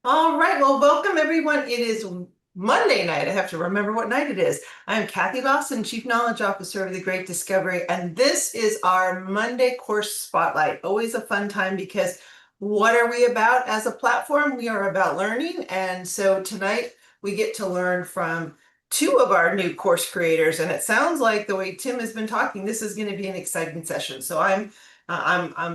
All right, well, welcome everyone. It is Monday night. I have to remember what night it is. I'm Kathy Lawson, Chief Knowledge Officer of the Great Discovery, and this is our Monday Course Spotlight. Always a fun time because what are we about as a platform? We are about learning, and so tonight we get to learn from two of our new course creators, and it sounds like the way Tim has been talking, this is going to be an exciting session. So I'm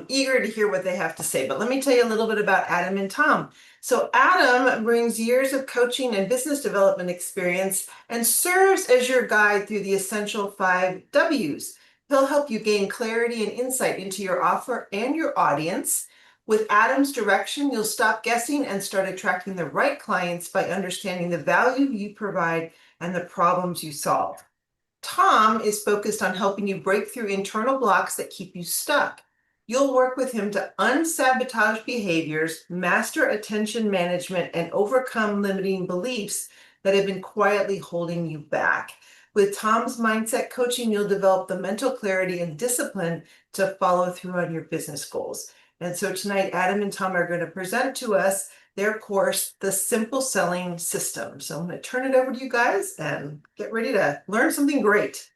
eager to hear what they have to say. But let me tell you a little bit about Adam and Tom. So Adam brings years of coaching and business development experience and serves as your guide through the essential 5 Ws. He'll help you gain clarity and insight into your offer and your audience. With Adam's direction, you'll stop guessing and start attracting the right clients by understanding the value you provide and the problems you solve. Tom is focused on helping you break through internal blocks that keep you stuck. You'll work with him to unsabotage behaviors, master attention management, and overcome limiting beliefs that have been quietly holding you back. With Tom's mindset coaching, you'll develop the mental clarity and discipline to follow through on your business goals. And so tonight, Adam and Tom are going to present to us their course, The Simple Selling System. So I'm going to turn it over to you guys and get ready to learn something great.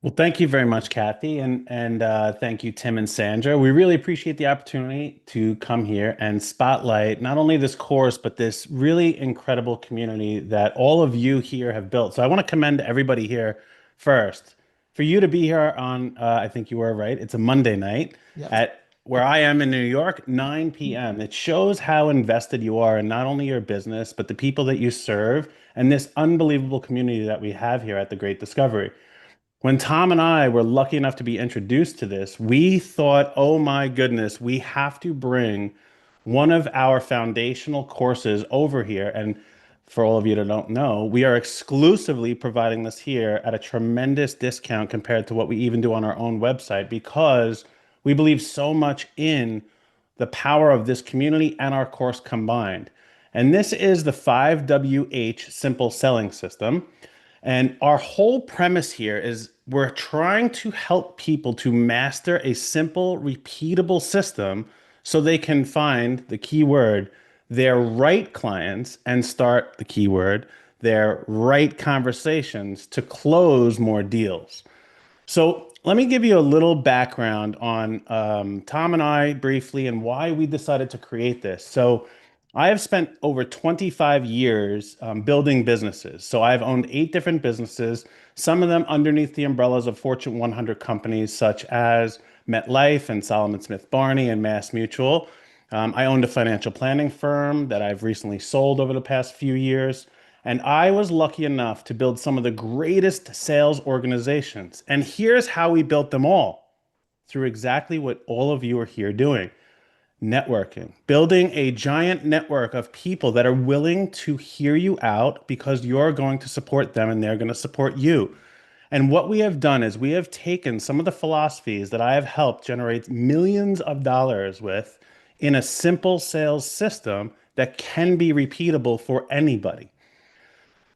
Well, thank you very much, Kathy, and thank you, Tim and Sandra. We really appreciate the opportunity to come here and spotlight not only this course, but this really incredible community that all of you here have built. So I want to commend everybody here first. For you to be here on, I think you were right, it's a Monday night Yes. at where I am in New York, 9 p.m. It shows how invested you are in not only your business, but the people that you serve and this unbelievable community that we have here at the Great Discovery. When Tom and I were lucky enough to be introduced to this, we thought, oh my goodness, we have to bring one of our foundational courses over here. And for all of you that don't know, we are exclusively providing this here at a tremendous discount compared to what we even do on our own website because we believe so much in the power of this community and our course combined. And this is the 5WH Simple Selling System. And our whole premise here is we're trying to help people to master a simple, repeatable system so they can find the keyword, their right clients, and start the keyword, their right conversations to close more deals. So let me give you a little background on Tom and I briefly and why we decided to create this. So I have spent over 25 years building businesses. So I've owned 8 different businesses, some of them underneath the umbrellas of Fortune 100 companies such as MetLife and Solomon Smith Barney and Mass Mutual. I owned a financial planning firm that I've recently sold over the past few years. And I was lucky enough to build some of the greatest sales organizations. And here's how we built them all through exactly what all of you are here doing: networking, building a giant network of people that are willing to hear you out because you're going to support them and they're going to support you. And what we have done is we have taken some of the philosophies that I have helped generate millions of dollars with in a simple sales system that can be repeatable for anybody.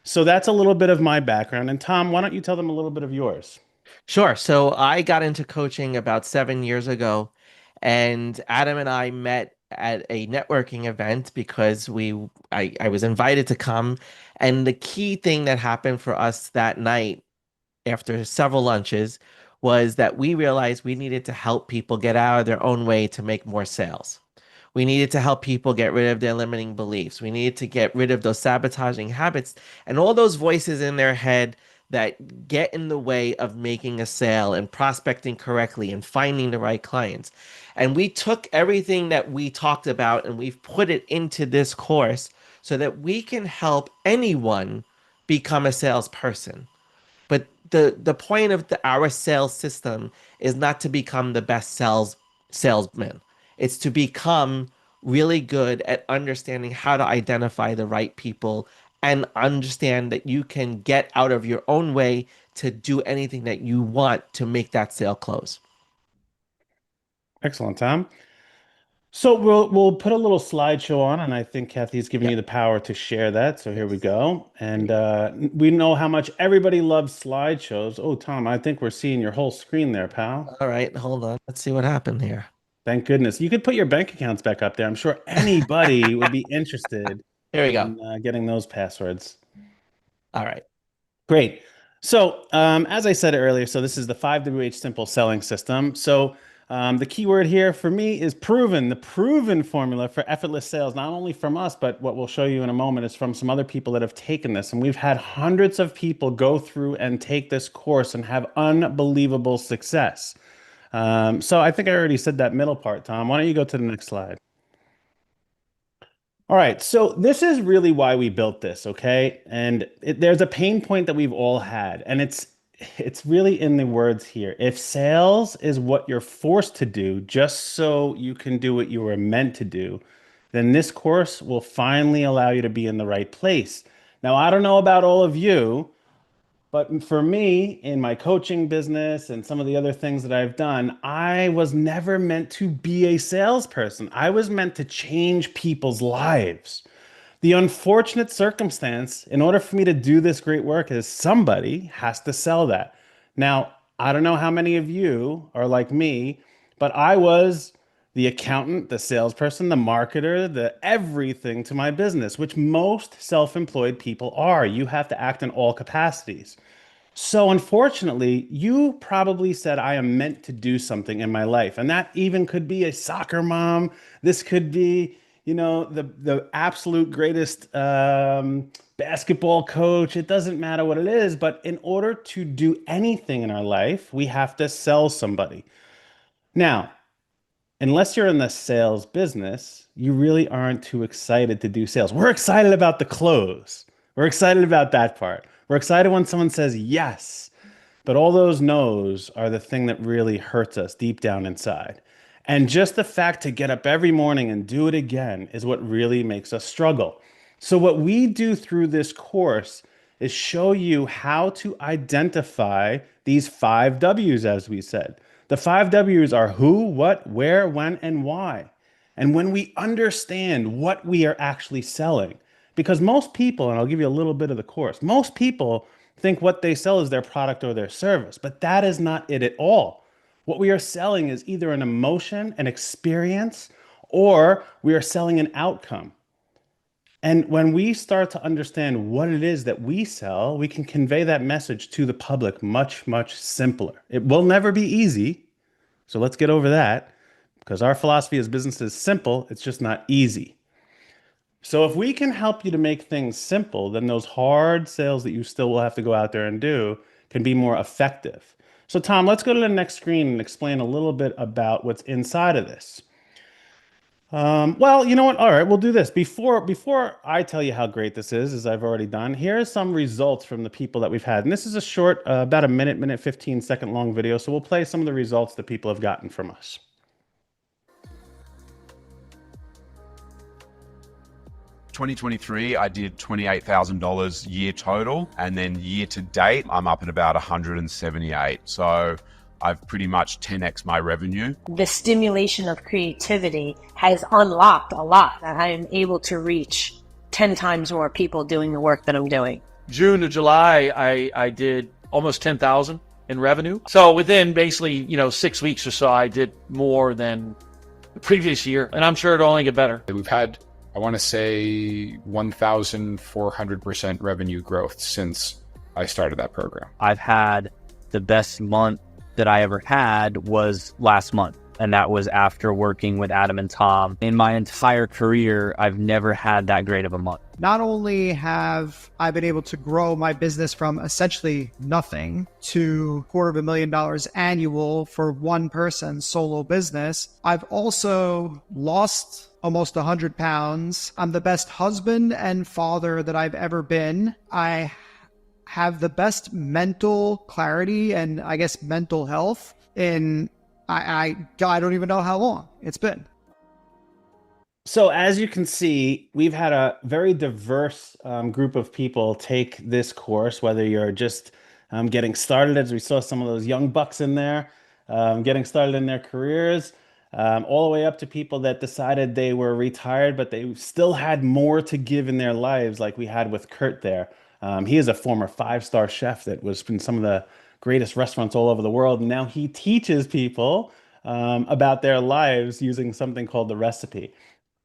So that's a little bit of my background. And Tom, why don't you tell them a little bit of yours? Sure. So I got into coaching about 7 years ago, and Adam and I met at a networking event because I was invited to come. And the key thing that happened for us that night after several lunches was that we realized we needed to help people get out of their own way to make more sales. We needed to help people get rid of their limiting beliefs. We needed to get rid of those sabotaging habits and all those voices in their head that get in the way of making a sale and prospecting correctly and finding the right clients. And we took everything that we talked about and we've put it into this course so that we can help anyone become a salesperson. But the point of our sales system is not to become the best salesman. It's to become really good at understanding how to identify the right people and understand that you can get out of your own way to do anything that you want to make that sale close. Excellent, Tom. So we'll put a little slideshow on, and I think Kathy's given Yeah. you the power to share that. So here we Yes. go. And Great. we know how much everybody loves slideshows. Oh, Tom, I think we're seeing your whole screen there, pal. All right, hold on. Let's see what happened here. Thank goodness. You could put your bank accounts back up there. I'm sure anybody would be interested Here we go. in getting those passwords. All right. Great. So, as I said earlier, so this is the 5WH Simple Selling System. So, the key word here for me is proven. The proven formula for effortless sales, not only from us, but what we'll show you in a moment is from some other people that have taken this. And we've had hundreds of people go through and take this course and have unbelievable success. So I think I already said that middle part, Tom. Why don't you go to the next slide? All right, so this is really why we built this, okay? And there's a pain point that we've all had, and it's really in the words here. If sales is what you're forced to do just so you can do what you were meant to do, then this course will finally allow you to be in the right place. Now, I don't know about all of you, but for me, in my coaching business and some of the other things that I've done, I was never meant to be a salesperson. I was meant to change people's lives. The unfortunate circumstance, in order for me to do this great work, is somebody has to sell that. Now, I don't know how many of you are like me, but I was the accountant, the salesperson, the marketer, the everything to my business, which most self-employed people are. You have to act in all capacities. So unfortunately, you probably said, I am meant to do something in my life. And that even could be a soccer mom. This could be, the absolute greatest basketball coach. It doesn't matter what it is. But in order to do anything in our life, we have to sell somebody. Now, unless you're in the sales business, you really aren't too excited to do sales. We're excited about the close. We're excited about that part. We're excited when someone says yes, but all those no's are the thing that really hurts us deep down inside. And just the fact to get up every morning and do it again is what really makes us struggle. So what we do through this course is show you how to identify these 5 W's, as we said. The 5 W's are who, what, where, when, and why. And when we understand what we are actually selling, because most people, and I'll give you a little bit of the course, most people think what they sell is their product or their service, but that is not it at all. What we are selling is either an emotion, an experience, or we are selling an outcome. And when we start to understand what it is that we sell, we can convey that message to the public much, much simpler. It will never be easy. So let's get over that, because our philosophy as business is simple. It's just not easy. So if we can help you to make things simple, then those hard sales that you still will have to go out there and do can be more effective. So Tom, let's go to the next screen and explain a little bit about what's inside of this. Well, you know what? All right, we'll do this. Before I tell you how great this is, as I've already done, here are some results from the people that we've had. And this is a short, about a minute 15-second long video. So we'll play some of the results that people have gotten from us. 2023, I did $28,000 year total. And then year to date, I'm up at about 178. So I've pretty much 10x my revenue. The stimulation of creativity has unlocked a lot that I am able to reach 10 times more people doing the work that I'm doing. June to July, I did almost 10,000 in revenue. So within basically, 6 weeks or so, I did more than the previous year. And I'm sure it'll only get better. We've had, I want to say, 1,400% revenue growth since I started that program. I've had the best month that I ever had was last month. And that was after working with Adam and Tom. In my entire career, I've never had that great of a month. Not only have I been able to grow my business from essentially nothing to $250,000 annual for one person solo business, I've also lost almost 100 pounds. I'm the best husband and father that I've ever been. I have the best mental clarity and I guess mental health in I don't even know how long it's been. So as you can see, we've had a very diverse group of people take this course, whether you're just getting started, as we saw some of those young bucks in there, getting started in their careers, all the way up to people that decided they were retired, but they still had more to give in their lives, like we had with Kurt there. He is a former 5-star chef that was in some of the greatest restaurants all over the world. And now he teaches people about their lives using something called the recipe.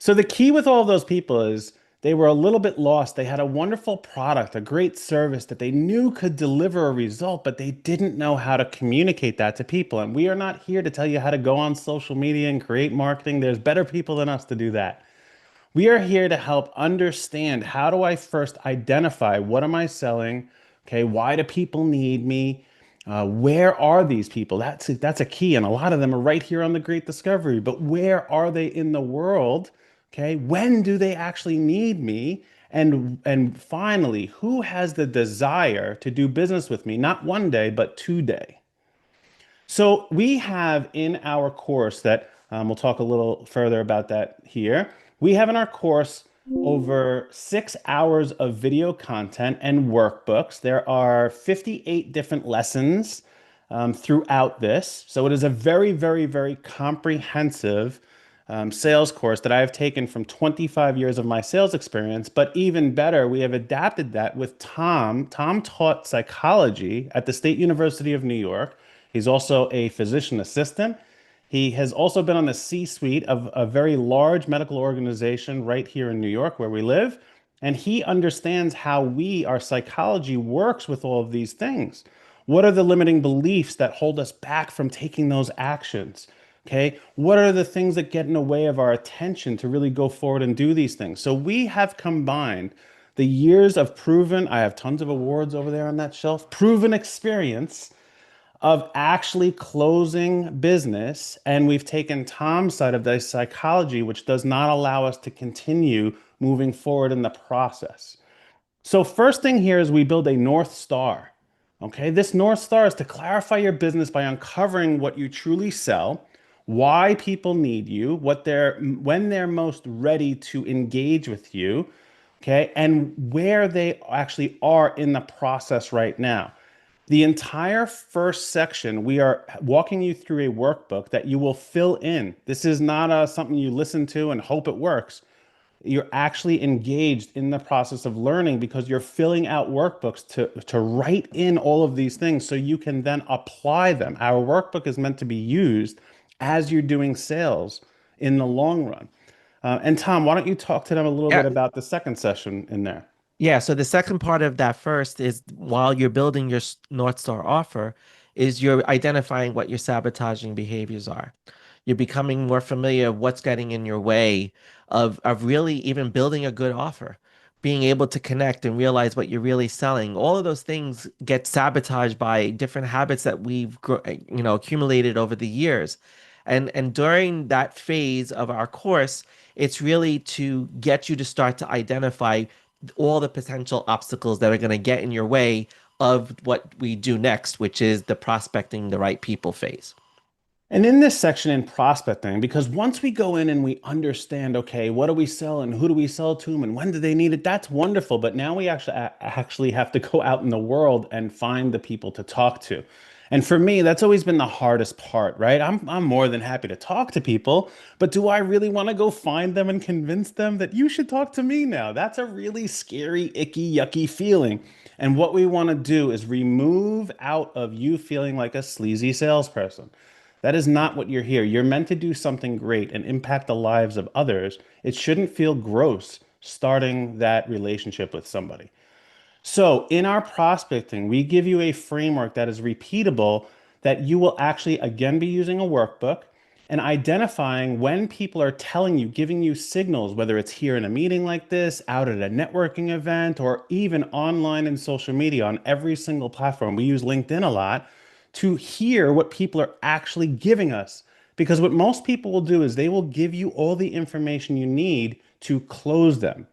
So the key with all of those people is they were a little bit lost. They had a wonderful product, a great service that they knew could deliver a result, but they didn't know how to communicate that to people. And we are not here to tell you how to go on social media and create marketing. There's better people than us to do that. We are here to help understand, how do I first identify what am I selling? Okay, why do people need me? Where are these people? That's a key, and a lot of them are right here on the Great Discovery. But where are they in the world? Okay, when do they actually need me? And finally, who has the desire to do business with me? Not one day, but today. So we have in our course that we'll talk a little further about that here. We have in our course over 6 hours of video content and workbooks. There are 58 different lessons throughout this. So it is a very, very, very comprehensive sales course that I have taken from 25 years of my sales experience. But even better, we have adapted that with Tom. Tom taught psychology at the State University of New York. He's also a physician assistant. He has also been on the C-suite of a very large medical organization right here in New York where we live. And he understands how our psychology works with all of these things. What are the limiting beliefs that hold us back from taking those actions? Okay, what are the things that get in the way of our attention to really go forward and do these things? So we have combined the years of proven, I have tons of awards over there on that shelf, proven experience of actually closing business. And we've taken Tom's side of the psychology, which does not allow us to continue moving forward in the process. So first thing here is we build a North Star. Okay, this North Star is to clarify your business by uncovering what you truly sell, why people need you, when they're most ready to engage with you, okay, and where they actually are in the process right now. The entire first section, we are walking you through a workbook that you will fill in. This is not something you listen to and hope it works. You're actually engaged in the process of learning because you're filling out workbooks to write in all of these things so you can then apply them. Our workbook is meant to be used as you're doing sales in the long run. And Tom, why don't you talk to them a little bit about the second session in there? Yeah, so the second part of that first is while you're building your North Star offer, is you're identifying what your sabotaging behaviors are. You're becoming more familiar with what's getting in your way of really even building a good offer, being able to connect and realize what you're really selling. All of those things get sabotaged by different habits that we've accumulated over the years. And during that phase of our course, it's really to get you to start to identify all the potential obstacles that are going to get in your way of what we do next, which is the prospecting the right people phase. And in this section in prospecting, because once we go in and we understand, okay, what do we sell and who do we sell to them and when do they need it? That's wonderful. But now we actually have to go out in the world and find the people to talk to. And for me, that's always been the hardest part, right? I'm more than happy to talk to people, but do I really want to go find them and convince them that you should talk to me now? That's a really scary, icky, yucky feeling. And what we want to do is remove out of you feeling like a sleazy salesperson. That is not what you're here. You're meant to do something great and impact the lives of others. It shouldn't feel gross starting that relationship with somebody. So in our prospecting, we give you a framework that is repeatable, that you will actually, again, be using a workbook and identifying when people are telling you, giving you signals, whether it's here in a meeting like this, out at a networking event, or even online and social media on every single platform. We use LinkedIn a lot to hear what people are actually giving us. Because what most people will do is they will give you all the information you need to close them.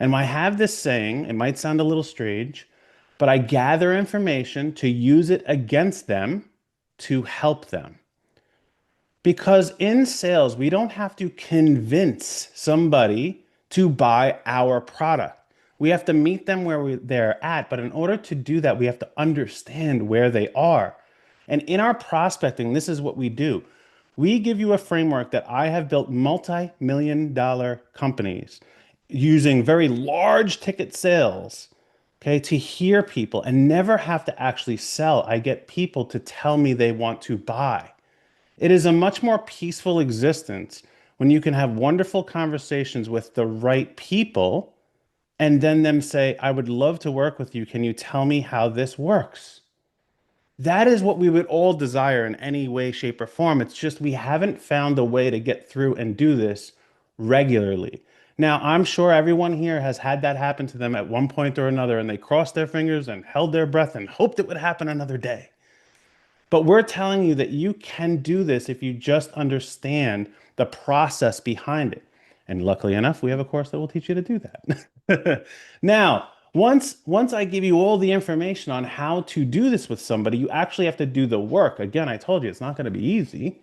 And I have this saying, it might sound a little strange, but I gather information to use it against them to help them. Because in sales, we don't have to convince somebody to buy our product. We have to meet them where they're at. But in order to do that, we have to understand where they are. And in our prospecting, this is what we do. We give you a framework that I have built multi-million-dollar companies using very large ticket sales, okay, to hear people and never have to actually sell. I get people to tell me they want to buy. It is a much more peaceful existence when you can have wonderful conversations with the right people and then them say, I would love to work with you. Can you tell me how this works? That is what we would all desire in any way, shape, or form. It's just we haven't found a way to get through and do this regularly. Now, I'm sure everyone here has had that happen to them at one point or another, and they crossed their fingers and held their breath and hoped it would happen another day. But we're telling you that you can do this if you just understand the process behind it. And luckily enough, we have a course that will teach you to do that. Now, once I give you all the information on how to do this with somebody, you actually have to do the work. Again, I told you it's not going to be easy.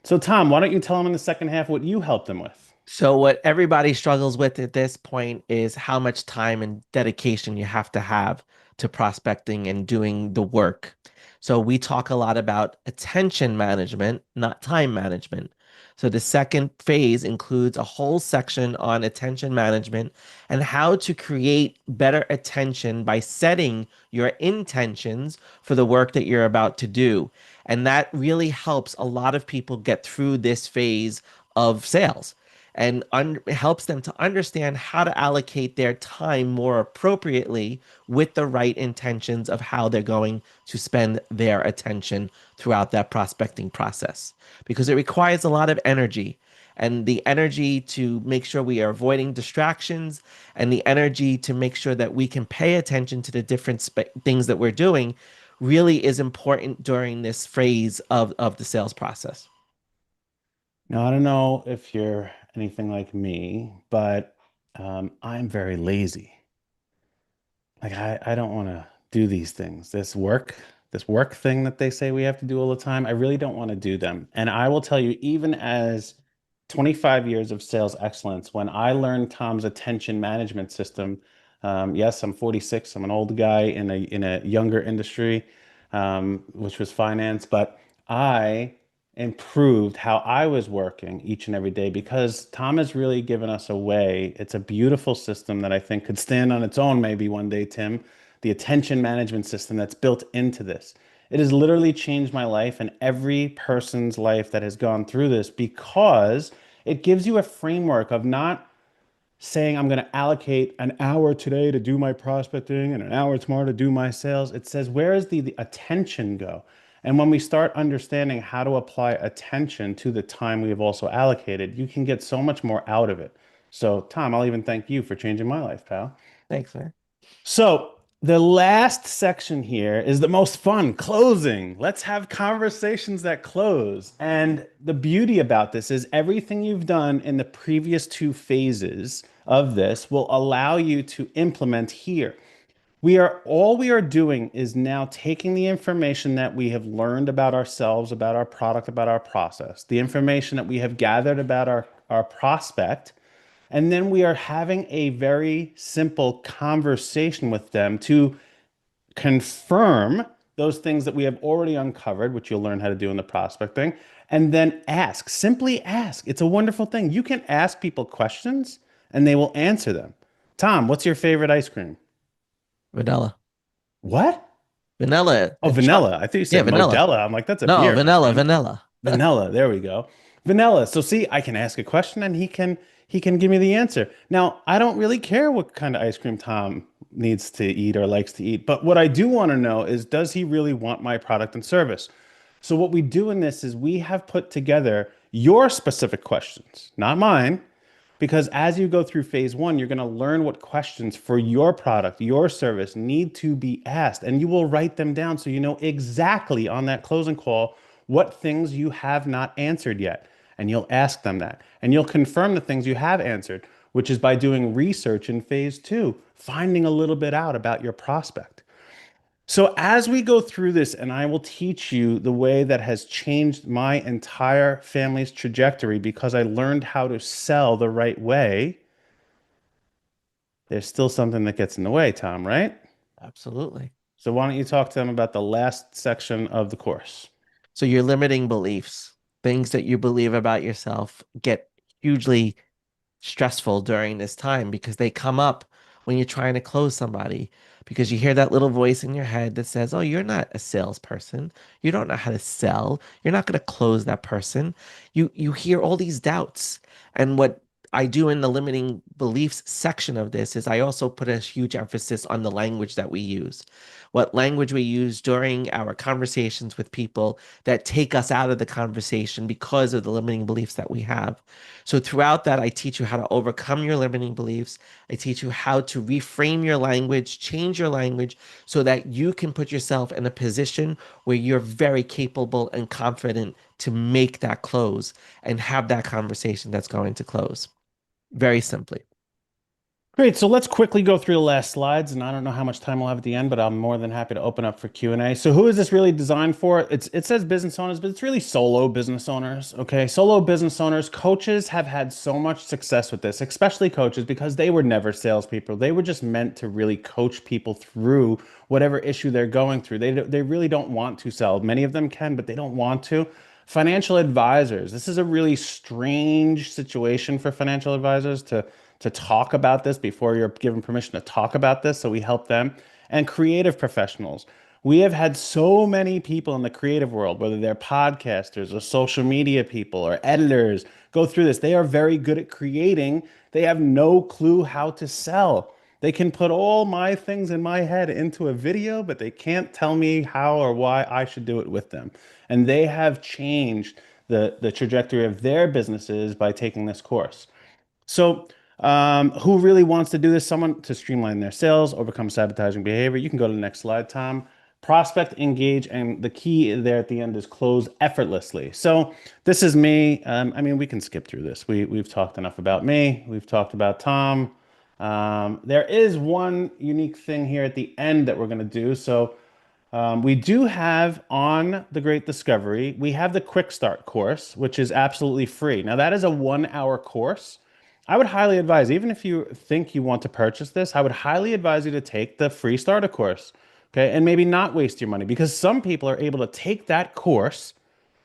So Tom, why don't you tell them in the second half what you helped them with? So what everybody struggles with at this point is how much time and dedication you have to prospecting and doing the work. So we talk a lot about attention management, not time management. So the second phase includes a whole section on attention management and how to create better attention by setting your intentions for the work that you're about to do. And that really helps a lot of people get through this phase of sales and helps them to understand how to allocate their time more appropriately with the right intentions of how they're going to spend their attention throughout that prospecting process. Because it requires a lot of energy, and the energy to make sure we are avoiding distractions and the energy to make sure that we can pay attention to the different things that we're doing really is important during this phase of the sales process. Now, I don't know if you're anything like me, but I'm very lazy. Like I don't want to do these things. This work thing that they say we have to do all the time, I really don't want to do them. And I will tell you, even as 25 years of sales excellence, when I learned Tom's attention management system, yes, I'm 46. I'm an old guy in a younger industry, which was finance, but I improved how I was working each and every day because Tom has really given us a way. It's a beautiful system that I think could stand on its own maybe one day, Tim. The attention management system that's built into this. It has literally changed my life and every person's life that has gone through this because it gives you a framework of not saying I'm going to allocate an hour today to do my prospecting and an hour tomorrow to do my sales. It says, where does the attention go? And when we start understanding how to apply attention to the time we have also allocated, you can get so much more out of it. So, Tom, I'll even thank you for changing my life, pal. Thanks, man. So, the last section here is the most fun, closing. Let's have conversations that close. And the beauty about this is everything you've done in the previous two phases of this will allow you to implement here. All we are doing is now taking the information that we have learned about ourselves, about our product, about our process, the information that we have gathered about our prospect, and then we are having a very simple conversation with them to confirm those things that we have already uncovered, which you'll learn how to do in the prospecting, and then ask, simply ask. It's a wonderful thing. You can ask people questions and they will answer them. Tom, what's your favorite ice cream? Vanilla. What? Vanilla. Oh, vanilla. I thought you said vanilla. Modella. I'm like, that's a No, beer. vanilla, vanilla. Vanilla. There we go. Vanilla. So see, I can ask a question and he can give me the answer. Now, I don't really care what kind of ice cream Tom needs to eat or likes to eat, but what I do want to know is, does he really want my product and service? So what we do in this is we have put together your specific questions, not mine. Because as you go through phase one, you're going to learn what questions for your product, your service need to be asked. And you will write them down so you know exactly on that closing call what things you have not answered yet. And you'll ask them that. And you'll confirm the things you have answered, which is by doing research in phase two, finding a little bit out about your prospect. So as we go through this, and I will teach you the way that has changed my entire family's trajectory because I learned how to sell the right way, there's still something that gets in the way, Tom, right? Absolutely. So why don't you talk to them about the last section of the course? So your limiting beliefs, things that you believe about yourself, get hugely stressful during this time because they come up when you're trying to close somebody, because you hear that little voice in your head that says, oh, you're not a salesperson. You don't know how to sell. You're not going to close that person. You hear all these doubts. And what I do in the limiting beliefs section of this is I also put a huge emphasis on the language that we use, what language we use during our conversations with people that take us out of the conversation because of the limiting beliefs that we have. So throughout that, I teach you how to overcome your limiting beliefs. I teach you how to reframe your language, change your language so that you can put yourself in a position where you're very capable and confident to make that close and have that conversation that's going to close. Very simply. Great. So let's quickly go through the last slides, and I don't know how much time we'll have at the end, but I'm more than happy to open up for Q&A. So who is this really designed for? It says business owners, but it's really solo business owners. Okay. Solo business owners. Coaches have had so much success with this, especially coaches, because they were never salespeople. They were just meant to really coach people through whatever issue they're going through. They really don't want to sell. Many of them can, but they don't want to. Financial advisors. This is a really strange situation for financial advisors to talk about this before you're given permission to talk about this. So we help them. And creative professionals. We have had so many people in the creative world, whether they're podcasters or social media people or editors, go through this. They are very good at creating. They have no clue how to sell. They can put all my things in my head into a video, but they can't tell me how or why I should do it with them. And they have changed the trajectory of their businesses by taking this course. So who really wants to do this? Someone to streamline their sales, overcome sabotaging behavior. You can go to the next slide, Tom. Prospect, engage, and the key there at the end is close effortlessly. So this is me. I mean, we can skip through this. We've talked enough about me. We've talked about Tom. There is one unique thing here at the end that we're going to do. So we do have on the Great Discovery, we have the Quick Start course, which is absolutely free. Now that is a 1-hour course. I would highly advise, even if you think you want to purchase this, I would highly advise you to take the free starter course, okay? And maybe not waste your money, because some people are able to take that course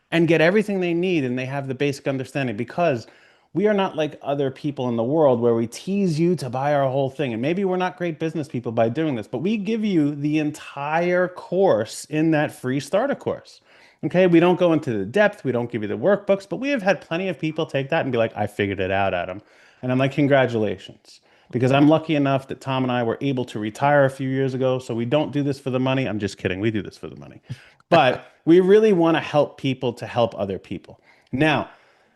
and get everything they need and they have the basic understanding, because we are not like other people in the world where we tease you to buy our whole thing. And maybe we're not great business people by doing this, but we give you the entire course in that free starter course. Okay, we don't go into the depth, we don't give you the workbooks, but we have had plenty of people take that and be like, I figured it out, Adam. And I'm like, congratulations. Because I'm lucky enough that Tom and I were able to retire a few years ago. So we don't do this for the money. I'm just kidding. We do this for the money. But we really want to help people to help other people. Now,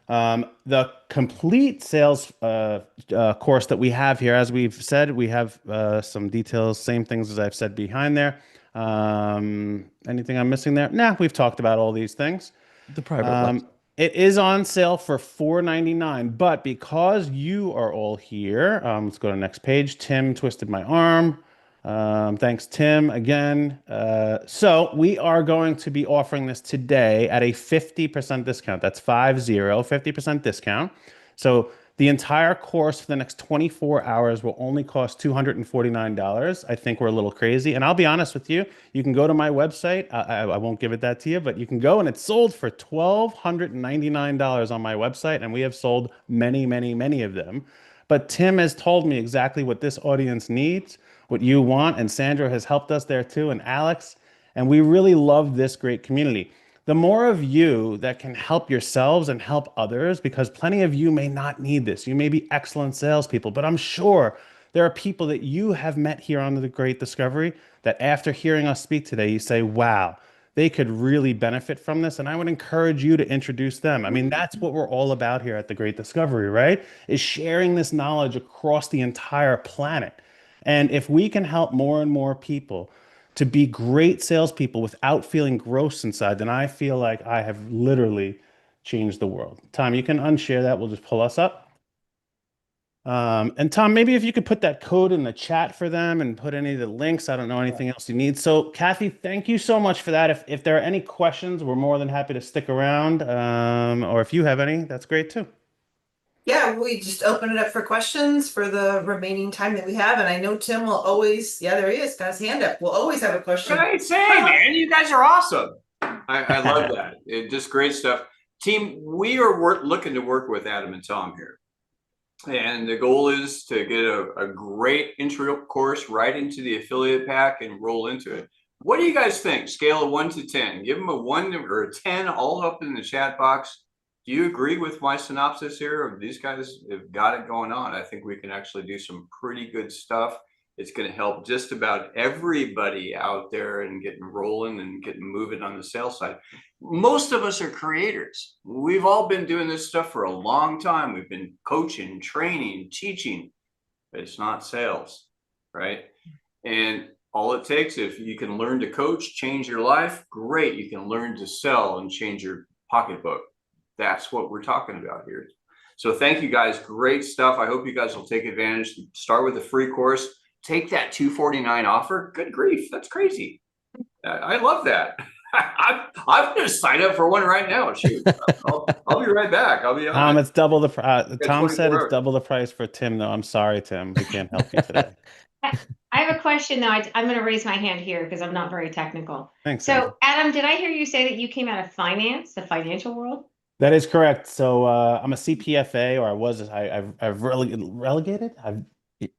the complete sales course that we have here, as we've said, we have some details, same things as I've said behind there. Anything I'm missing there? Nah, we've talked about all these things. The private it is on sale for $4.99, but because you are all here, let's go to the next page. Tim twisted my arm. Thanks, Tim, again. So we are going to be offering this today at a 50% discount. That's 50% discount. So the entire course for the next 24 hours will only cost $249. I think we're a little crazy. And I'll be honest with you, you can go to my website. I won't give it that to you, but you can go and it's sold for $1,299 on my website. And we have sold many, many, many of them. But Tim has told me exactly what this audience needs, what you want. And Sandra has helped us there too, and Alex. And we really love this great community. The more of you that can help yourselves and help others, because plenty of you may not need this. You may be excellent salespeople, but I'm sure there are people that you have met here on the Great Discovery that after hearing us speak today, you say, wow, they could really benefit from this. And I would encourage you to introduce them. I mean, that's what we're all about here at the Great Discovery, right? Is sharing this knowledge across the entire planet. And if we can help more and more people to be great salespeople without feeling gross inside, then I feel like I have literally changed the world. Tom, you can unshare that. We'll just pull us up. And Tom, maybe if you could put that code in the chat for them and put any of the links. I don't know anything else you need. So Kathy, thank you so much for that. If there are any questions, we're more than happy to stick around. Or if you have any, that's great too. Yeah, we just open it up for questions for the remaining time that we have. And I know Tim will always, yeah, there he is, got his hand up. We'll always have a question. What did I say, man? You guys are awesome. I love that. Just great stuff. Team, we are looking to work with Adam and Tom here. And the goal is to get a great intro course right into the affiliate pack and roll into it. What do you guys think? Scale of 1 to 10. Give them a 1 or a 10 all up in the chat box. Do you agree with my synopsis here? These guys have got it going on. I think we can actually do some pretty good stuff. It's going to help just about everybody out there and getting rolling and getting moving on the sales side. Most of us are creators. We've all been doing this stuff for a long time. We've been coaching, training, teaching, but it's not sales, right? And all it takes, if you can learn to coach, change your life, great. You can learn to sell and change your pocketbook. That's what we're talking about here. So thank you guys. Great stuff. I hope you guys will take advantage. Start with a free course. Take that $249 offer. Good grief. That's crazy. I love that. I'm going to sign up for one right now. Shoot. I'll be right back. I'll be on. Tom, it's double the Tom said 24 it's hours. double the price for Tim, though. I'm sorry, Tim. We can't help you today. I have a question, though. I'm going to raise my hand here because I'm not very technical. Thanks. So, Andrew. Adam, did I hear you say that you came out of finance, the financial world? That is correct. So I'm a CPFA, or I was. I've relegated.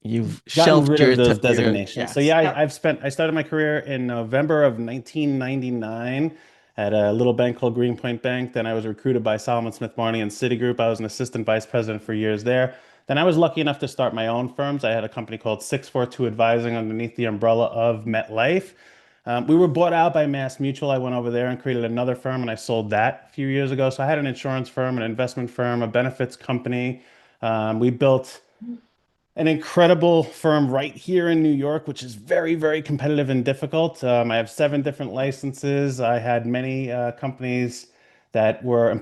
You've gotten shelved rid your of those designations. yes. So yeah, I started my career in November of 1999 at a little bank called Greenpoint Bank. Then I was recruited by Solomon Smith Barney and Citigroup. I was an assistant vice president for years there. Then I was lucky enough to start my own firms. I had a company called 642 Advising underneath the umbrella of MetLife. We were bought out by Mass Mutual. I went over there and created another firm, and I sold that a few years ago. So I had an insurance firm, an investment firm, a benefits company. We built an incredible firm right here in New York, which is very, very competitive and difficult. I have 7 different licenses. I had many companies that were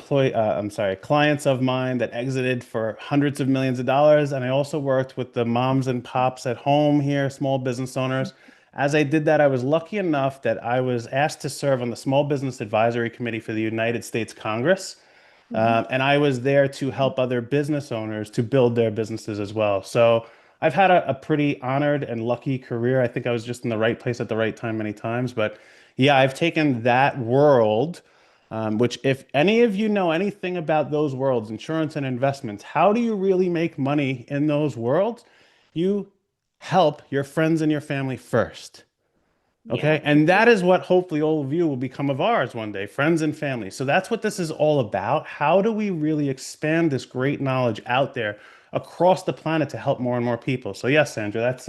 clients of mine that exited for hundreds of millions of dollars. And I also worked with the moms and pops at home here, small business owners. As I did that, I was lucky enough that I was asked to serve on the Small Business Advisory Committee for the United States Congress. And I was there to help other business owners to build their businesses as well. So I've had a pretty honored and lucky career. I think I was just in the right place at the right time many times. But yeah, I've taken that world, which if any of you know anything about those worlds, insurance and investments, how do you really make money in those worlds? You help your friends and your family first. Okay. Yeah. And that is what hopefully all of you will become of ours one day, friends and family. So that's what this is all about. How do we really expand this great knowledge out there across the planet to help more and more people? So yes, Sandra, that's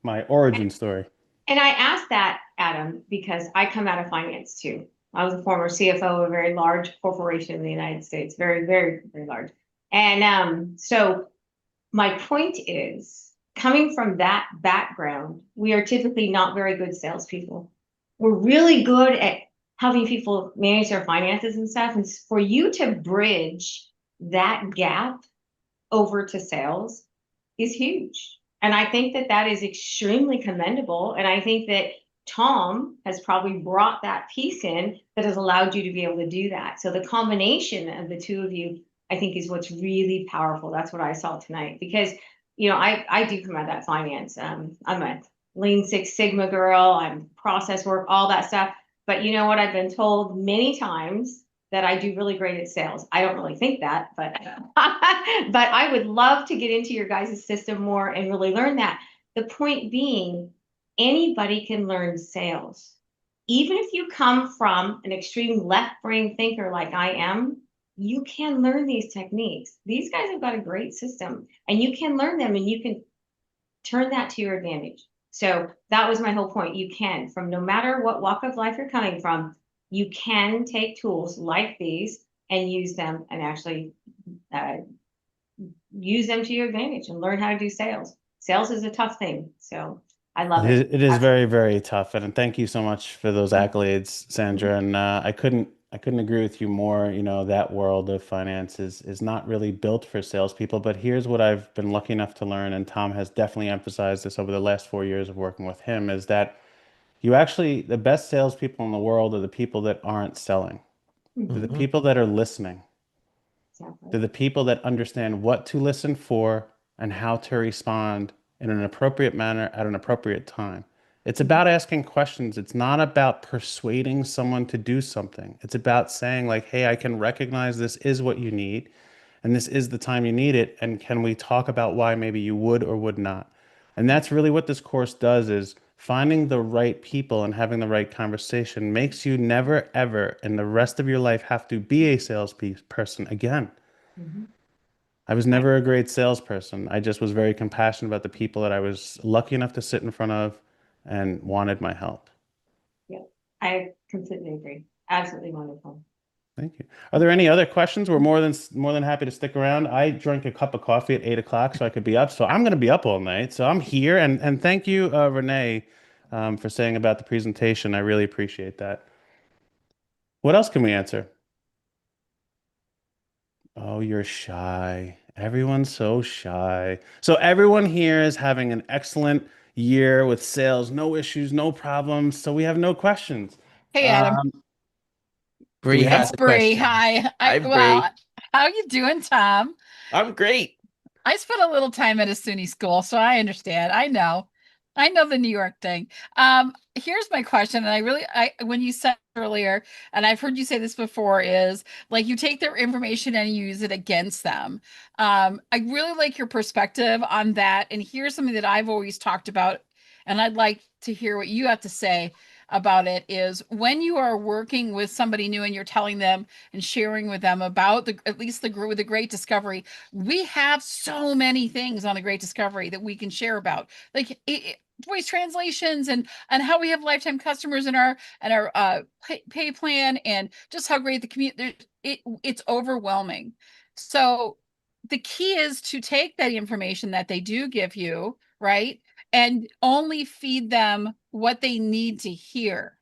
my origin story. And I asked that, Adam, because I come out of finance too. I was a former CFO of a very large corporation in the United States, very, very, very large. And so my point is, coming from that background, we are typically not very good salespeople. We're really good at helping people manage their finances and stuff. And for you to bridge that gap over to sales is huge. And I think that that is extremely commendable. And I think that Tom has probably brought that piece in that has allowed you to be able to do that. So the combination of the two of you, I think, is what's really powerful. That's what I saw tonight, because I do come out of that finance. I'm a Lean Six Sigma girl. I'm process work, all that stuff. But you know what? I've been told many times that I do really great at sales. I don't really think that, but but I would love to get into your guys' system more and really learn that. The point being, anybody can learn sales. Even if you come from an extreme left brain thinker like I am, you can learn these techniques. These guys have got a great system, and you can learn them, and you can turn that to your advantage. So that was my whole point. You can, from no matter what walk of life you're coming from, you can take tools like these and use them and actually use them to your advantage and learn how to do sales. Sales is a tough thing. So I love it. It is very, very tough. And thank you so much for those accolades, Sandra. And I couldn't agree with you more. That world of finance is not really built for salespeople. But here's what I've been lucky enough to learn, and Tom has definitely emphasized this over the last 4 years of working with him, is that the best salespeople in the world are the people that aren't selling. They're the people that are listening. Exactly. They're the people that understand what to listen for and how to respond in an appropriate manner at an appropriate time. It's about asking questions. It's not about persuading someone to do something. It's about saying like, hey, I can recognize this is what you need. and this is the time you need it. And can we talk about why maybe you would or would not? And that's really what this course does, is finding the right people and having the right conversation makes you never, ever in the rest of your life have to be a salesperson again. I was never a great salesperson. I just was very compassionate about the people that I was lucky enough to sit in front of and wanted my help. Yeah, I completely agree. Absolutely wonderful. Thank you. Are there any other questions? We're more than happy to stick around. I drank a cup of coffee at 8 o'clock so I could be up. So I'm going to be up all night. So I'm here. And thank you, Renee, for saying about the presentation. I really appreciate that. What else can we answer? Oh, you're shy. Everyone's so shy. So everyone here is having an excellent year with sales. No issues, no problems. So we have no questions. Hey, Adam. Bree we have- has It's a Bree. question. Hi. Hi, Well, how you doing, Tom? I'm great. I spent a little time at a SUNY school, so I understand. I know the New York thing. Here's my question, and when you said earlier, and I've heard you say this before, is like you take their information and you use it against them. I really like your perspective on that, and here's something that I've always talked about, and I'd like to hear what you have to say about it. Is when you are working with somebody new and you're telling them and sharing with them about at least the Great Discovery, we have so many things on the Great Discovery that we can share about, like voice translations and how we have lifetime customers in our pay plan, and just how great the community. It's overwhelming. So the key is to take that information that they do give you, right, and only feed them what they need to hear.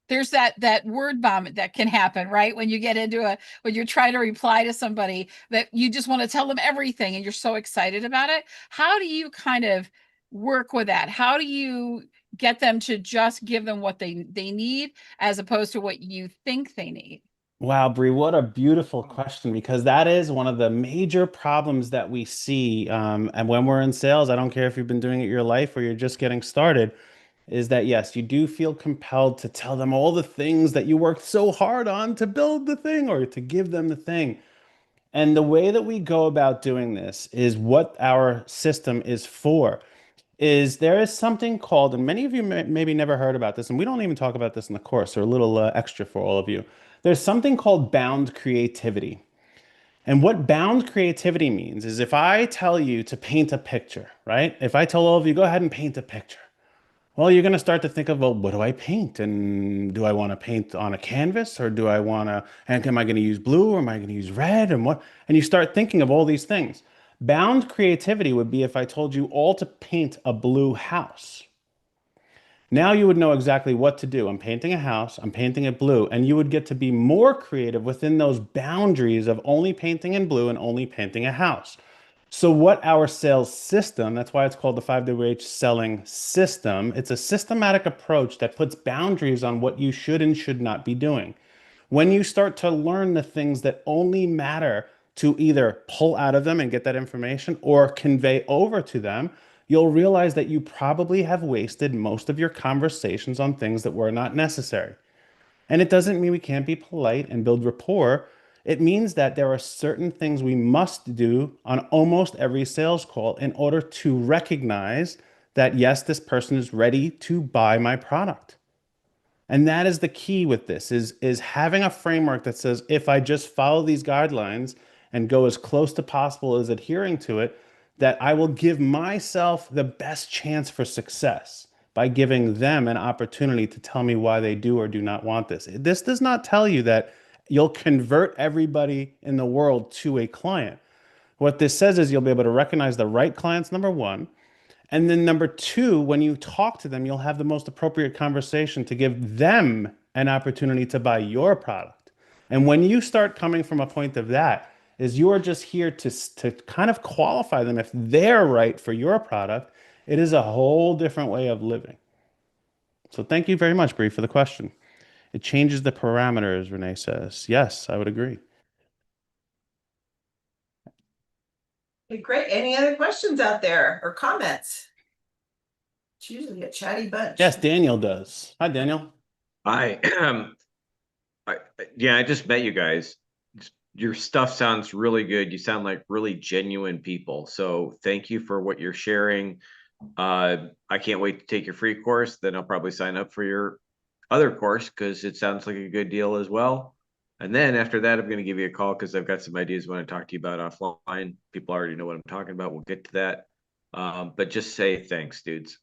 There's that word vomit that can happen, right? When you get into when you're trying to reply to somebody that you just want to tell them everything and you're so excited about it. How do you kind of work with that? How do you get them to just give them what they need as opposed to what you think they need? Wow, Bree, what a beautiful question, because that is one of the major problems that we see. And when we're in sales, I don't care if you've been doing it your life or you're just getting started, is that yes, you do feel compelled to tell them all the things that you worked so hard on to build the thing or to give them the thing. And the way that we go about doing this is what our system is for. Is there is something called, and many of you maybe never heard about this, and we don't even talk about this in the course, so a little extra for all of you. There's something called bound creativity. And what bound creativity means is if I tell you to paint a picture, right? If I tell all of you, go ahead and paint a picture. Well, you're going to start to think of, well, what do I paint? And do I want to paint on a canvas, or do I want to, and am I going to use blue, or am I going to use red? And what? And you start thinking of all these things. Bound creativity would be if I told you all to paint a blue house. Now you would know exactly what to do. I'm painting a house, I'm painting it blue, and you would get to be more creative within those boundaries of only painting in blue and only painting a house. So what our sales system, that's why it's called the 5WH selling system, it's a systematic approach that puts boundaries on what you should and should not be doing. When you start to learn the things that only matter to either pull out of them and get that information or convey over to them, you'll realize that you probably have wasted most of your conversations on things that were not necessary. And it doesn't mean we can't be polite and build rapport. It means that there are certain things we must do on almost every sales call in order to recognize that, yes, this person is ready to buy my product. And that is the key with this, is having a framework that says, if I just follow these guidelines and go as close to possible as adhering to it, that I will give myself the best chance for success by giving them an opportunity to tell me why they do or do not want this. This does not tell you that you'll convert everybody in the world to a client. What this says is you'll be able to recognize the right clients, number one. And then number two, when you talk to them, you'll have the most appropriate conversation to give them an opportunity to buy your product. And when you start coming from a point of that, is you are just here to kind of qualify them if they're right for your product. It is a whole different way of living. So thank you very much, Bree, for the question. It changes the parameters, Renee says. Yes, I would agree. Okay, great. Any other questions out there or comments? It's usually a chatty bunch. Yes, Daniel does. Hi, Daniel. Hi. I just met you guys. your stuff sounds really good. You sound like really genuine people. So thank you for what you're sharing. I can't wait to take your free course. Then I'll probably sign up for your other course because it sounds like a good deal as well. And then after that, I'm going to give you a call because I've got some ideas I want to talk to you about offline. People already know what I'm talking about. We'll get to that. But just say thanks, dudes.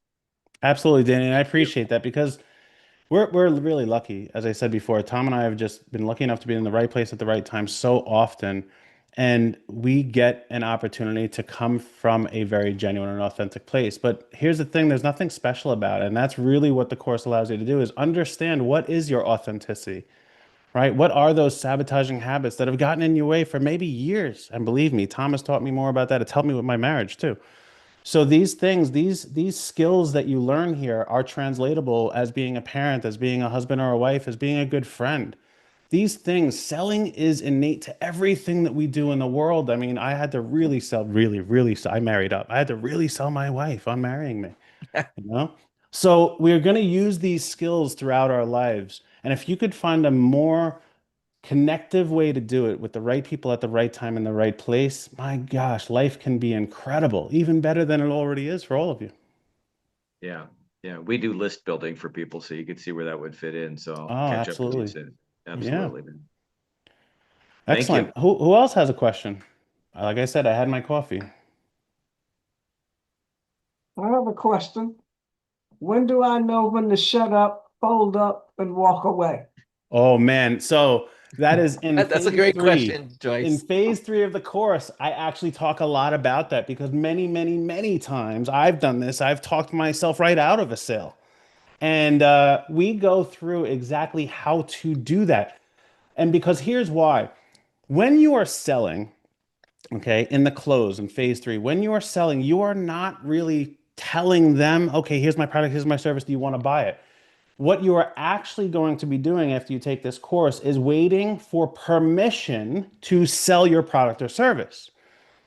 Absolutely, Danny, and I appreciate that because we're really lucky. As I said before, Tom and I have just been lucky enough to be in the right place at the right time so often, and we get an opportunity to come from a very genuine and authentic place. But here's the thing, there's nothing special about it, and that's really what the course allows you to do is understand what is your authenticity, right? What are those sabotaging habits that have gotten in your way for maybe years? And believe me, Tom has taught me more about that. It's helped me with my marriage too. So these things, these skills that you learn here are translatable as being a parent, as being a husband or a wife, as being a good friend. These things, selling is innate to everything that we do in the world. I mean, I had to really sell, really, I married up. I had to really sell my wife on marrying me, you know? So we're going to use these skills throughout our lives. And if you could find a more connective way to do it with the right people at the right time in the right place, my gosh, life can be incredible, even better than it already is for all of you. Yeah. Yeah. We do list building for people, so you can see where that would fit in. So Oh, I'll catch up with you absolutely. soon. Yeah. Absolutely, man. Thank you. Excellent. Who else has a question? Like I said, I had my coffee. I have a question. When do I know when to shut up, fold up, and walk away? Oh man, so that is in That's a phase great 3. question, In Joyce. phase 3 of the course, I actually talk a lot about that because many times I've done this. I've talked myself right out of a sale. And we go through exactly how to do that. And because here's why. When you are selling, okay, in the close in phase 3, when you are selling, you are not really telling them, okay, here's my product, here's my service, do you want to buy it? What you are actually going to be doing after you take this course is waiting for permission to sell your product or service.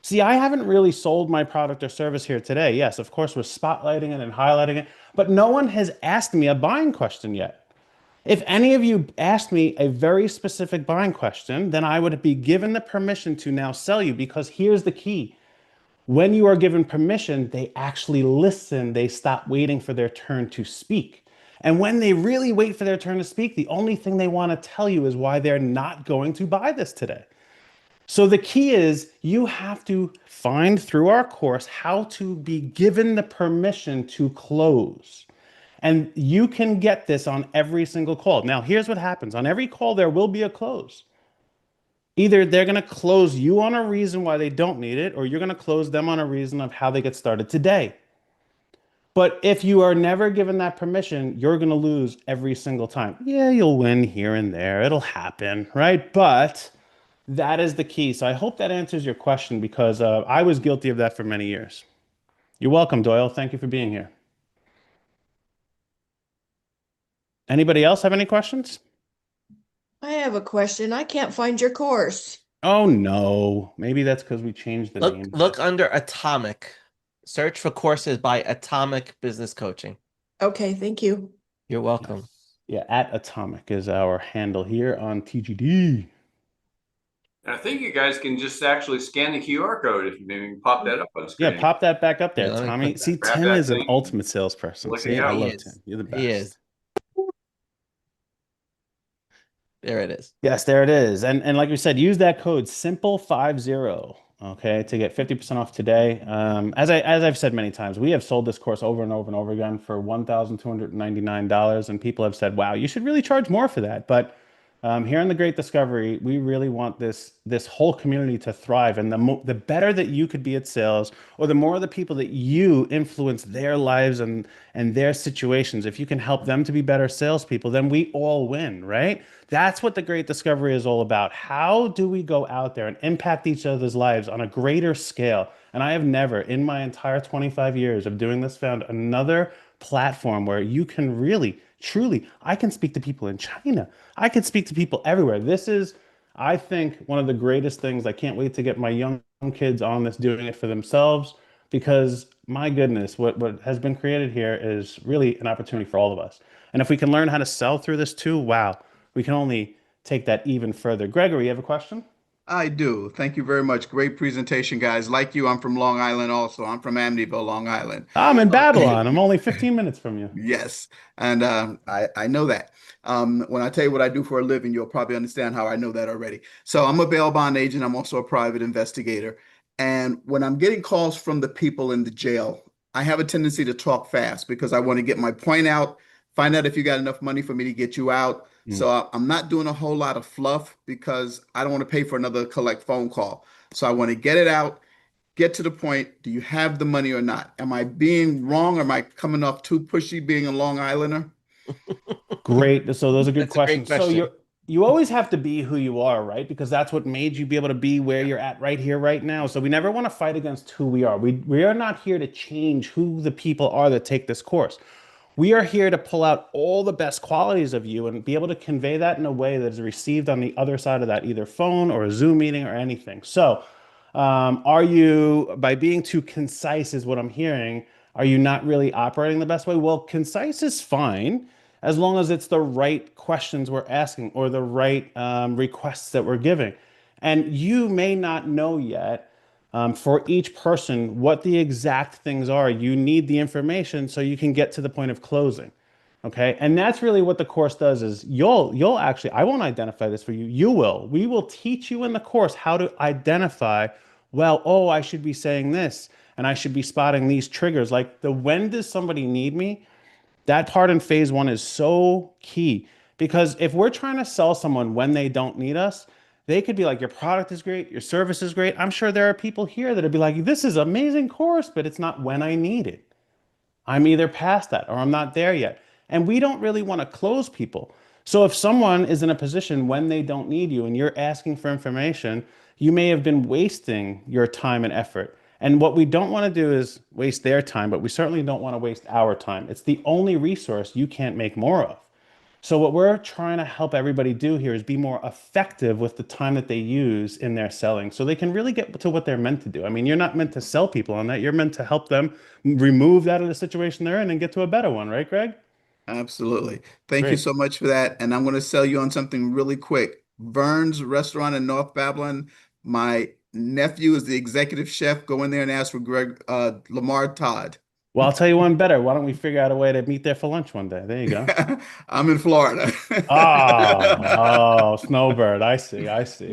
See, I haven't really sold my product or service here today. Yes, of course, we're spotlighting it and highlighting it, but no one has asked me a buying question yet. If any of you asked me a very specific buying question, then I would be given the permission to now sell you, because here's the key. When you are given permission, they actually listen. They stop waiting for their turn to speak. And when they really wait for their turn to speak, the only thing they want to tell you is why they're not going to buy this today. So the key is you have to find through our course how to be given the permission to close. And you can get this on every single call. Now, here's what happens. On every call, there will be a close. Either they're going to close you on a reason why they don't need it, or you're going to close them on a reason of how they get started today. But if you are never given that permission, you're going to lose every single time. Yeah, you'll win here and there. It'll happen, right? But that is the key. So I hope that answers your question, because I was guilty of that for many years. You're welcome, Doyle. Thank you for being here. Anybody else have any questions? I have a question. I can't find your course. Oh, no. Maybe that's because we changed the name. Look under Atomic. Search for courses by Atomic Business Coaching. Okay, thank you. You're welcome. Yeah, at Atomic is our handle here on TGD. And I think you guys can just actually scan the QR code if you maybe pop that up on screen. Yeah, pop that back up there, Yeah, Tommy. See, Grab Tim that is an thing. ultimate salesperson. Look See, at I him. love He is. Tim. You're the best. He is. There it is. Yes, there it is. And like we said, use that code SIMPLE50, okay, to get 50% off today. As I've said many times, we have sold this course over and over and over again for $1,299, and people have said, wow, you should really charge more for that. But here in the Great Discovery, we really want this whole community to thrive. And the better that you could be at sales, or the more of the people that you influence their lives and their situations, if you can help them to be better salespeople, then we all win, right? That's what the Great Discovery is all about. How do we go out there and impact each other's lives on a greater scale? And I have never, in my entire 25 years of doing this, found another platform where you can really, truly, I can speak to people in China. I can speak to people everywhere. This is, I think, one of the greatest things. I can't wait to get my young kids on this, doing it for themselves, because my goodness, what has been created here is really an opportunity for all of us. And if we can learn how to sell through this too, wow, we can only take that even further. Gregory, you have a question? I do. Thank you very much. Great presentation, guys. Like you, I'm from Long Island also. I'm from Amityville, Long Island. I'm in Babylon. I'm only 15 minutes from you. Yes, and I know that. When I tell you what I do for a living, you'll probably understand how I know that already. So I'm a bail bond agent. I'm also a private investigator. And when I'm getting calls from the people in the jail, I have a tendency to talk fast because I want to get my point out, find out if you got enough money for me to get you out. So I'm not doing a whole lot of fluff because I don't want to pay for another collect phone call. So I want to get it out, get to the point. Do you have the money or not? Am I being wrong? Am I coming off too pushy being a Long Islander? Great. So those are good That's a great questions. So question. you always have to be who you are, right? Because that's what made you be able to be where you're at right here, right now. So we never want to fight against who we are. We are not here to change who the people are that take this course. We are here to pull out all the best qualities of you and be able to convey that in a way that is received on the other side of that, either phone or a Zoom meeting or anything. So, are you, by being too concise, is what I'm hearing, are you not really operating the best way? Well, concise is fine as long as it's the right questions we're asking or the right requests that we're giving. And you may not know yet for each person what the exact things are. You need the information so you can get to the point of closing. Okay. And that's really what the course does is you'll actually, I won't identify this for you. You will. We will teach you in the course how to identify, well, oh, I should be saying this and I should be spotting these triggers. Like the when does somebody need me? That part in phase one is so key because if we're trying to sell someone when they don't need us, they could be like, your product is great, your service is great. I'm sure there are people here that'd be like, this is an amazing course, but it's not when I need it. I'm either past that or I'm not there yet. And we don't really want to close people. So if someone is in a position when they don't need you and you're asking for information, you may have been wasting your time and effort. And what we don't want to do is waste their time, but we certainly don't want to waste our time. It's the only resource you can't make more of. So what we're trying to help everybody do here is be more effective with the time that they use in their selling so they can really get to what they're meant to do. I mean, you're not meant to sell people on that. You're meant to help them remove that of the situation they're in and get to a better one, right, Greg? Absolutely. Thank you Great. so much for that. And I'm going to sell you on something really quick. Vern's Restaurant in North Babylon. My nephew is the executive chef. Go in there and ask for Lamar Todd. Well, I'll tell you one better. Why don't we figure out a way to meet there for lunch one day? There you go. I'm in Florida. Oh, Snowbird. I see.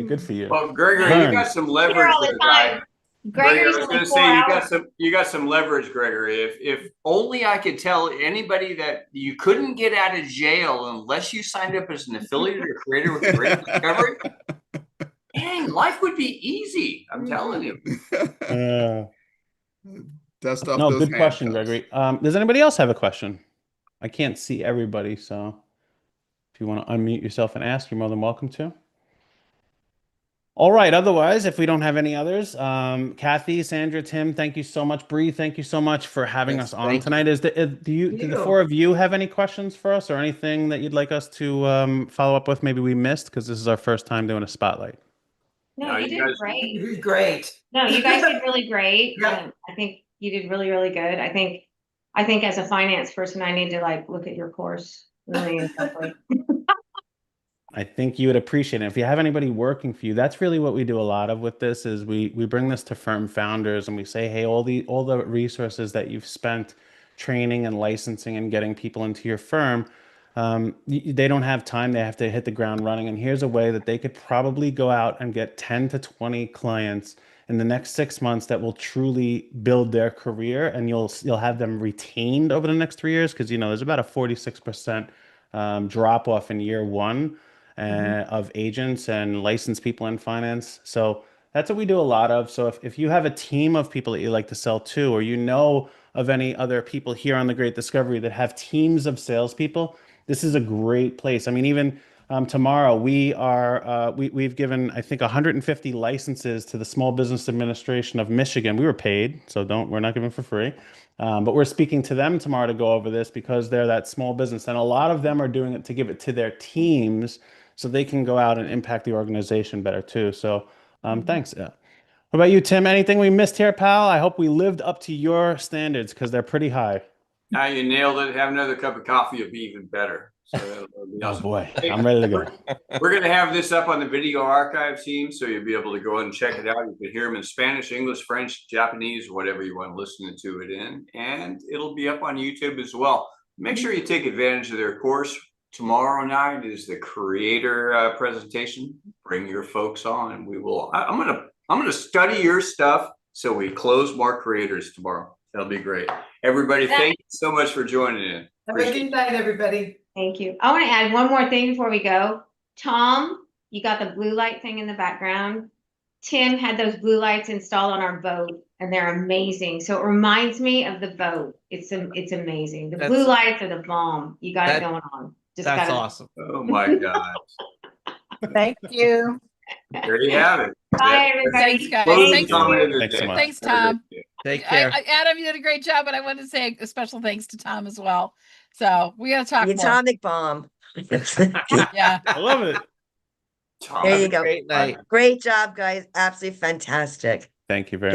Good for you. Well, Gregory, you got some leverage there, guy. Gregory, I was going to say you got some leverage, Gregory. If only I could tell anybody that you couldn't get out of jail unless you signed up as an affiliate or creator with Great Discovery. Dang, life would be easy. I'm telling you. Dust off No, those good question, handcuffs. Gregory. Does anybody else have a question? I can't see everybody, so if you want to unmute yourself and ask, you're more than welcome to. All right. Otherwise, if we don't have any others, Kathy, Sandra, Tim, thank you so much. Bree, thank you so much for having us on tonight. Do the four of you have any questions for us or anything that you'd like us to follow up with? Maybe we missed because this is our first time doing a spotlight. No, you did great. You did great. No, you guys did really great. I think you did really, really good. I think as a finance person, I need to like look at your course really carefully. I think you would appreciate it. If you have anybody working for you, that's really what we do a lot of with this is we bring this to firm founders and we say, hey, all the resources that you've spent training and licensing and getting people into your firm, they don't have time. They have to hit the ground running. And here's a way that they could probably go out and get 10 to 20 clients in the next 6 months that will truly build their career. And you'll have them retained over the next 3 years. Cause there's about a 46% drop off in year one of agents and licensed people in finance. So that's what we do a lot of. So if you have a team of people that you like to sell to, or you know of any other people here on the Great Discovery that have teams of salespeople, this is a great place. I mean, even tomorrow we've given, I think, 150 licenses to the Small Business Administration of Michigan. We were paid, so we're not giving for free. But we're speaking to them tomorrow to go over this because they're that small business. And a lot of them are doing it to give it to their teams so they can go out and impact the organization better too. So thanks. What about you, Tim? Anything we missed here, pal? I hope we lived up to your standards because they're pretty high. Now you nailed it. Have another cup of coffee, it'll be even better. So that'll be Oh awesome. boy, Hey, I'm ready to go. We're going to have this up on the video archive team, so you'll be able to go and check it out. You can hear them in Spanish, English, French, Japanese, whatever you want to listen to it in. And it'll be up on YouTube as well. Make sure you take advantage of their course. Tomorrow night is the creator presentation. Bring your folks on, and we will. I'm gonna study your stuff so we close more creators tomorrow. That'll be great. Everybody, thank you so much for joining in. Have a good night, everybody. Thank you. I want to add one more thing before we go. Tom, you got the blue light thing in the background. Tim had those blue lights installed on our boat, and they're amazing. So it reminds me of the boat. It's amazing. The blue lights are the bomb. You got it going on. That's awesome. Oh my God. Thank you. There you have it. Bye, everybody. Thanks, guys. Closing Thanks, comment of the Thanks so day. much. Thanks, Tom. Take care. Adam, you did a great job, but I wanted to say a special thanks to Tom as well. So we got to talk The more. atomic bomb. Yeah. I love it. There you go. Great night. Great job, guys. Absolutely fantastic. Thank you very